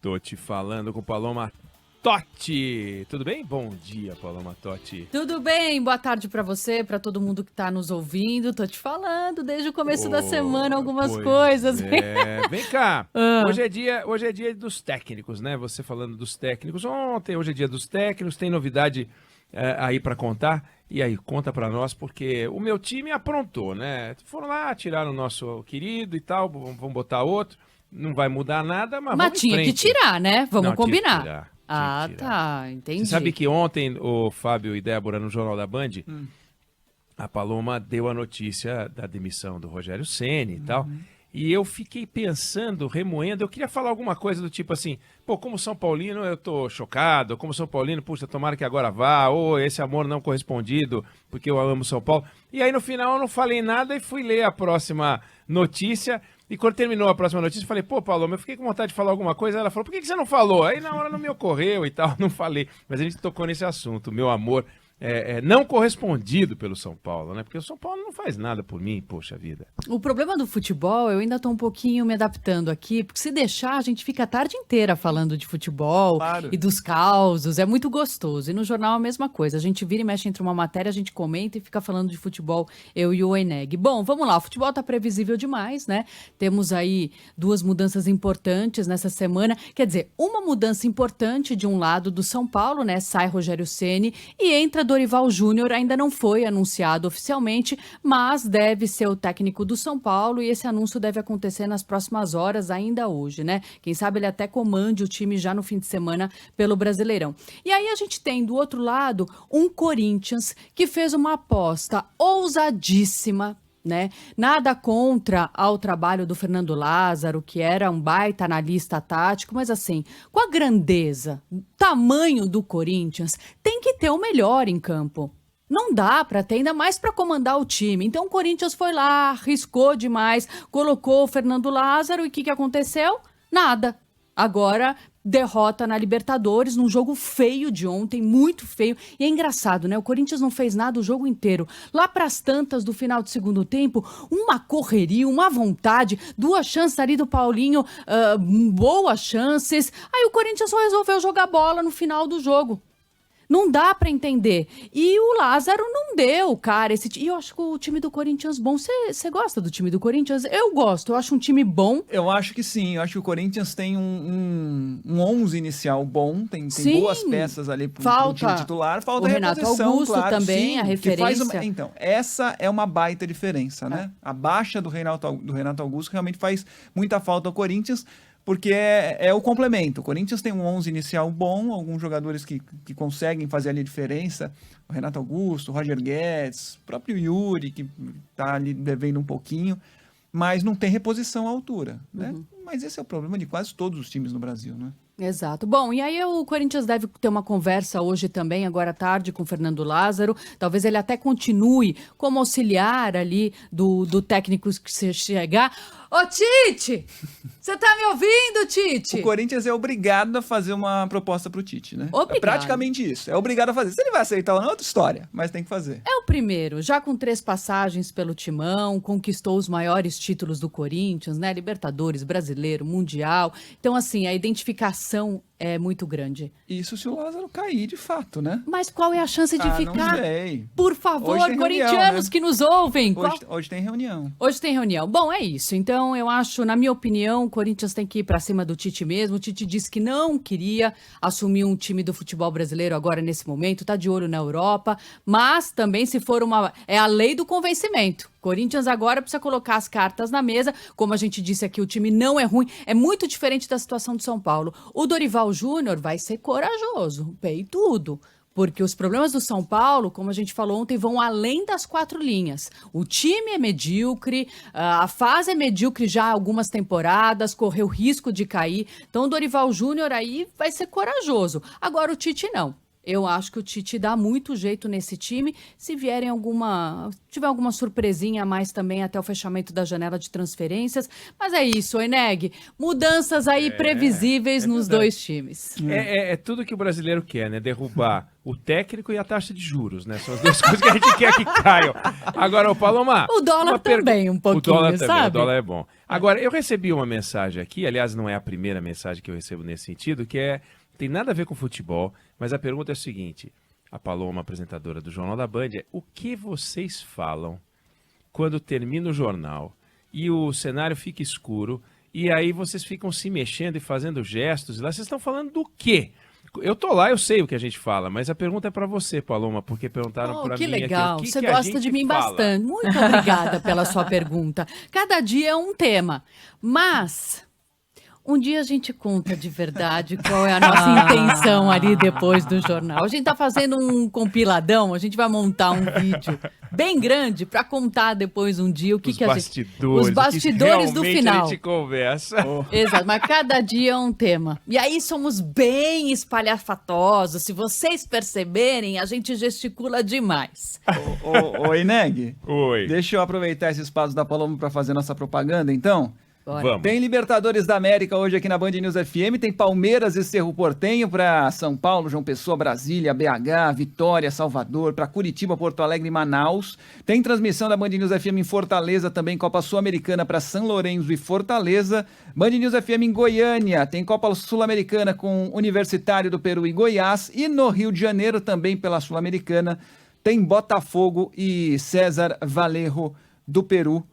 Totti falando com Paloma Totti. Tudo bem? Bom dia, Paloma Totti. Tudo bem? Boa tarde pra você, pra todo mundo que tá nos ouvindo. Tô te falando desde o começo da semana algumas coisas. Vem cá. Hoje é dia dos técnicos, né? Você falando dos técnicos. Hoje é dia dos técnicos. Tem novidade aí pra contar? E aí, conta pra nós, porque o meu time aprontou, né? Foram lá, tiraram o nosso querido e tal, vamos botar outro. Não vai mudar nada, mas vamos tinha que tirar, né? Vamos combinar. Tinha que tirar. Tá, entendi. Você sabe que ontem o Fábio e Débora, no Jornal da Band, a Paloma deu a notícia da demissão do Rogério Ceni e tal. E eu fiquei pensando, remoendo, eu queria falar alguma coisa do tipo assim, pô, como São Paulino eu tô chocado, como São Paulino, puxa, tomara que agora vá, ou esse amor não correspondido, porque eu amo São Paulo. E aí no final eu não falei nada e fui ler a próxima notícia. E quando terminou a próxima notícia, eu falei, pô, Paloma, eu fiquei com vontade de falar alguma coisa. Ela falou, por que você não falou? Aí na hora não me ocorreu e tal, não falei. Mas a gente tocou nesse assunto, meu amor não correspondido pelo São Paulo, né? Porque o São Paulo não faz nada por mim, poxa vida. O problema do futebol, eu ainda tô um pouquinho me adaptando aqui, porque se deixar, a gente fica a tarde inteira falando de futebol e dos causos, é muito gostoso. E no jornal a mesma coisa, a gente vira e mexe entre uma matéria, a gente comenta e fica falando de futebol, eu e o Eneg. Bom, vamos lá, o futebol tá previsível demais, né? Temos aí duas mudanças importantes nessa semana, quer dizer, uma mudança importante de um lado do São Paulo, né? Sai Rogério Ceni e entra Dorival Júnior, ainda não foi anunciado oficialmente, mas deve ser o técnico do São Paulo e esse anúncio deve acontecer nas próximas horas, ainda hoje, né? Quem sabe ele até comande o time já no fim de semana pelo Brasileirão. E aí a gente tem do outro lado um Corinthians que fez uma aposta ousadíssima, né? Nada contra ao trabalho do Fernando Lázaro, que era um baita analista tático, mas assim, com a grandeza, tamanho do Corinthians, tem que ter o melhor em campo. Não dá para ter, ainda mais para comandar o time. Então o Corinthians foi lá, arriscou demais, colocou o Fernando Lázaro e o que aconteceu? Nada. Agora derrota na Libertadores, num jogo feio de ontem, muito feio. E é engraçado, né? O Corinthians não fez nada o jogo inteiro. Lá pras tantas do final do segundo tempo, uma correria, uma vontade, duas chances ali do Paulinho, boas chances. Aí o Corinthians só resolveu jogar bola no final do jogo. Não dá pra entender. E o Lázaro não deu, cara. E eu acho que o time do Corinthians bom. Você gosta do time do Corinthians? Eu gosto. Eu acho um time bom. Eu acho que sim. Eu acho que o Corinthians tem um 11 inicial bom. Tem boas peças ali pro time titular. Falta o Renato Augusto, claro, também, sim, a referência. Então, essa é uma baita diferença, né? A baixa do Renato Augusto realmente faz muita falta ao Corinthians, porque é o complemento. O Corinthians tem um 11 inicial bom, alguns jogadores que conseguem fazer ali a diferença. O Renato Augusto, o Roger Guedes, o próprio Yuri, que está ali devendo um pouquinho, mas não tem reposição à altura, né? Mas esse é o problema de quase todos os times no Brasil, né? Exato. Bom, e aí o Corinthians deve ter uma conversa hoje também, agora à tarde, com o Fernando Lázaro. Talvez ele até continue como auxiliar ali do técnico que se chegar. Ô, Tite! Você tá me ouvindo, Tite? O Corinthians é obrigado a fazer uma proposta pro Tite, né? Obrigado. É praticamente isso. É obrigado a fazer. Se ele vai aceitar ou não é outra história, mas tem que fazer. É o primeiro, já com 3 passagens pelo Timão, conquistou os maiores títulos do Corinthians, né? Libertadores, Brasileiro, Mundial. Então, assim, a identificação é muito grande. Isso se o Lázaro cair, de fato, né? Mas qual é a chance de ficar? Não sei. Por favor, corintianos, reunião, né? que nos ouvem. Hoje tem reunião. Hoje tem reunião. Bom, é isso. Então, eu acho, na minha opinião, o Corinthians tem que ir pra cima do Tite mesmo. O Tite disse que não queria assumir um time do futebol brasileiro agora, nesse momento. Tá de olho na Europa. Mas também, se for é a lei do convencimento. Corinthians agora precisa colocar as cartas na mesa. Como a gente disse aqui, o time não é ruim. É muito diferente da situação do São Paulo. O Dorival Júnior vai ser corajoso, peitudo. Porque os problemas do São Paulo, como a gente falou ontem, vão além das 4 linhas. O time é medíocre, a fase é medíocre já há algumas temporadas, correu risco de cair. Então o Dorival Júnior aí vai ser corajoso. Agora o Tite não. Eu acho que o Tite dá muito jeito nesse time. Se tiver alguma surpresinha a mais também até o fechamento da janela de transferências. Mas é isso, Eneg. Mudanças aí previsíveis nos dois times. É tudo que o brasileiro quer, né? Derrubar o técnico e a taxa de juros, né? São as duas coisas que a gente quer que caiam. Agora, Paloma... O dólar também um pouquinho, o dólar sabe? Também, o dólar é bom. Agora, eu recebi uma mensagem aqui, aliás, não é a primeira mensagem que eu recebo nesse sentido, que tem nada a ver com futebol, mas a pergunta é a seguinte: a Paloma, apresentadora do Jornal da Band, o que vocês falam quando termina o jornal e o cenário fica escuro e aí vocês ficam se mexendo e fazendo gestos? E lá vocês estão falando do quê? Eu tô lá, eu sei o que a gente fala, mas a pergunta é para você, Paloma, porque perguntaram para mim. Que legal, aqui, você gosta de mim bastante. Muito obrigada pela sua pergunta. Cada dia é um tema, mas... Um dia a gente conta de verdade qual é a nossa intenção ali depois do jornal. A gente tá fazendo um compiladão, a gente vai montar um vídeo bem grande para contar depois um dia o que a gente... Os bastidores do final. A gente conversa. Exato, mas cada dia é um tema. E aí somos bem espalhafatosos. Se vocês perceberem, a gente gesticula demais. Oi, Neg. Oi. Deixa eu aproveitar esse espaço da Paloma para fazer nossa propaganda, então. Vamos. Tem Libertadores da América hoje aqui na Band News FM, tem Palmeiras e Cerro Porteño para São Paulo, João Pessoa, Brasília, BH, Vitória, Salvador, para Curitiba, Porto Alegre e Manaus. Tem transmissão da Band News FM em Fortaleza, também Copa Sul-Americana para São Lourenço e Fortaleza. Band News FM em Goiânia, tem Copa Sul-Americana com Universitário do Peru e Goiás. E no Rio de Janeiro, também pela Sul-Americana, tem Botafogo e César Valerro do Peru.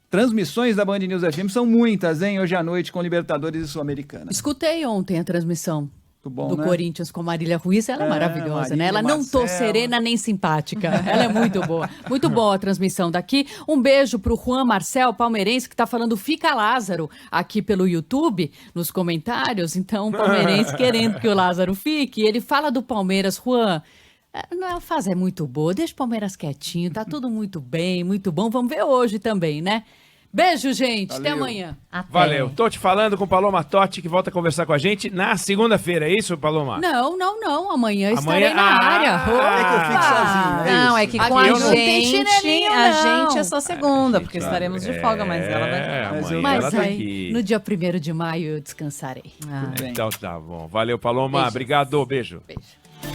Transmissões da Band News FM são muitas, hein? Hoje à noite com Libertadores e Sul-Americana. Escutei ontem a transmissão do Corinthians com Marília Ruiz. Ela é maravilhosa, Marília, né? Ela não tô serena nem simpática. Ela é muito boa. Muito boa a transmissão daqui. Um beijo pro Juan Marcel, palmeirense, que tá falando Fica Lázaro aqui pelo YouTube, nos comentários. Então, o palmeirense querendo que o Lázaro fique. Ele fala do Palmeiras, Juan... A fase é muito boa, deixa o Palmeiras quietinho, tá tudo muito bem, muito bom. Vamos ver hoje também, né? Beijo, gente. Valeu. Até amanhã. Valeu. Tô te falando com Paloma Totti, que volta a conversar com a gente na segunda-feira, é isso, Paloma? Não. Amanhã estarei na área. É que eu fico sozinho, Não, é que com a gente é só segunda, porque gente, estaremos de folga, mas ela vai ficar. Mas aí, no dia 1º de maio, eu descansarei. Então tá bom. Valeu, Paloma. Beijos. Obrigado. Beijo. Beijo.